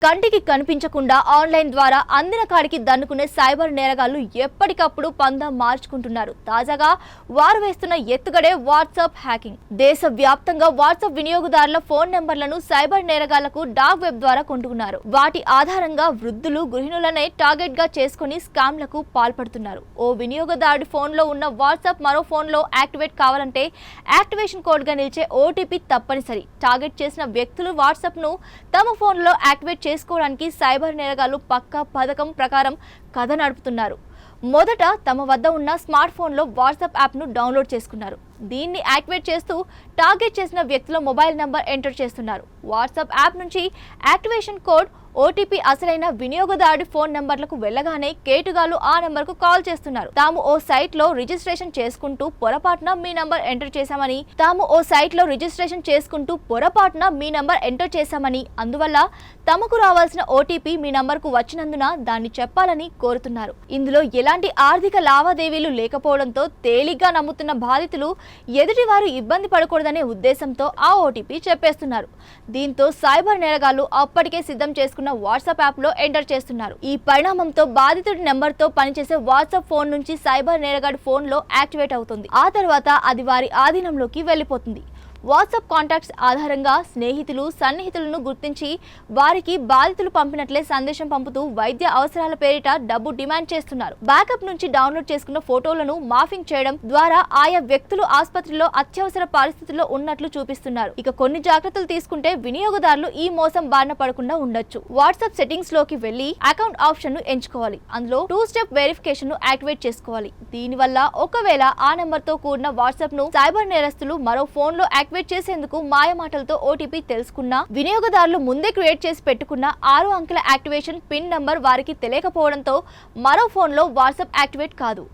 కంటికి కనిపించకుండా ఆన్లైన్ ద్వారా అందిన కాడికి దన్నుకునే సైబర్ నేరగాళ్లు ఎప్పటికప్పుడు పందం మార్చుకుంటున్నారు. తాజాగా వారు వేస్తున్న ఎత్తుగడే వాట్సాప్ హ్యాకింగ్. దేశవ్యాప్తంగా వాట్సాప్ వినియోగదారుల ఫోన్ నెంబర్లను సైబర్ నేరగాళ్లకు డార్క్ వెబ్ ద్వారా కొంటున్నారు. వాటి ఆధారంగా వృద్ధులు, గృహిణులనే టార్గెట్ గా చేసుకుని స్కామ్లకు పాల్పడుతున్నారు. ఓ వినియోగదారుడి ఫోన్లో ఉన్న వాట్సాప్ మరో ఫోన్లో యాక్టివేట్ కావాలంటే యాక్టివేషన్ కోడ్ గా నిలిచే ఓటీపీ తప్పనిసరి. టార్గెట్ చేసిన వ్యక్తులు వాట్సాప్ ను తమ ఫోన్లో యాక్టివేట్ చేసుకోవడానికి సైబర్ నేరగాళ్లు పక్కా పథకం ప్రకారం కథ నడుపుతున్నారు. మొదట తమ వద్ద ఉన్న స్మార్ట్ ఫోన్లో వాట్సాప్ యాప్ను డౌన్లోడ్ చేసుకున్నారు. దీన్ని యాక్టివేట్ చేస్తూ టార్గెట్ చేసిన వ్యక్తుల మొబైల్ నంబర్ ఎంటర్ చేస్తున్నారు. వాట్సాప్ యాప్ నుంచి యాక్టివేషన్ కోడ్, ఓటీపీ అసలైన వినియోగదారుడి ఫోన్ నంబర్లకు వెళ్లగానే కేటుగాళ్లు ఆ నంబర్కు కాల్ చేస్తున్నారు. తాము ఓ సైట్ లో రిజిస్ట్రేషన్ చేసుకుంటూ పొరపాటున మీ నంబర్ ఎంటర్ చేశామని అందువల్ల తమకు రావాల్సిన ఓటీపీ మీ నంబర్కు వచ్చినందున దాన్ని చెప్పాలని కోరుతున్నారు. ఇందులో ఎలాంటి ఆర్థిక లావాదేవీలు లేకపోవడంతో తేలిగ్గా నమ్ముతున్న బాధితులు ఎదుటివారు ఇబ్బంది పడకూడదనే ఉద్దేశంతో ఆ ఓటీపీ చెప్పేస్తున్నారు. దీంతో సైబర్ నేరగాళ్లు అప్పటికే సిద్ధం చేసుకున్న వాట్సాప్ యాప్ లో ఎంటర్ చేస్తున్నారు. ఈ పరిణామంతో బాధితుడి నెంబర్ తో పనిచేసే వాట్సాప్ ఫోన్ నుంచి సైబర్ నేరగాడి ఫోన్ లో యాక్టివేట్ అవుతుంది. ఆ తర్వాత అది వారి ఆధీనంలోకి వెళ్లిపోతుంది. వాట్సాప్ కాంటాక్ట్స్ ఆధారంగా స్నేహితులు, సన్నిహితులను గుర్తించి వారికి బాధితులు పంపినట్లే సందేశం పంపుతూ వైద్య అవసరాల పేరిట డబ్బు డిమాండ్ చేస్తున్నారు. బ్యాకప్ నుంచి డౌన్లోడ్ చేసుకున్న ఫోటోలను మాఫింగ్ చేయడం ద్వారా ఆయా వ్యక్తులు ఆసుపత్రిలో అత్యవసర పరిస్థితుల్లో ఉన్నట్లు చూపిస్తున్నారు. ఇక కొన్ని జాగ్రత్తలు తీసుకుంటే వినియోగదారులు ఈ మోసం బారిన పడకుండా ఉండొచ్చు. వాట్సాప్ సెట్టింగ్స్ లోకి వెళ్లి అకౌంట్ ఆప్షన్ ను ఎంచుకోవాలి. అందులో 2 స్టెప్ వెరిఫికేషన్ ను యాక్టివేట్ చేసుకోవాలి. దీనివల్ల ఒకవేళ ఆ నెంబర్ తో కూడిన వాట్సాప్ ను సైబర్ నేరస్తులు మరో ఫోన్ లో యాక్టివేట్ చేసేందుకు మాయమాటలతో ఓటీపీ తెలుసుకున్నా, వినియోగదారులు ముందే క్రియేట్ చేసి పెట్టుకున్న 6 అంకెల యాక్టివేషన్ పిన్ నంబర్ వారికి తెలియకపోవడంతో మరో ఫోన్లో వాట్సాప్ యాక్టివేట్ కాదు.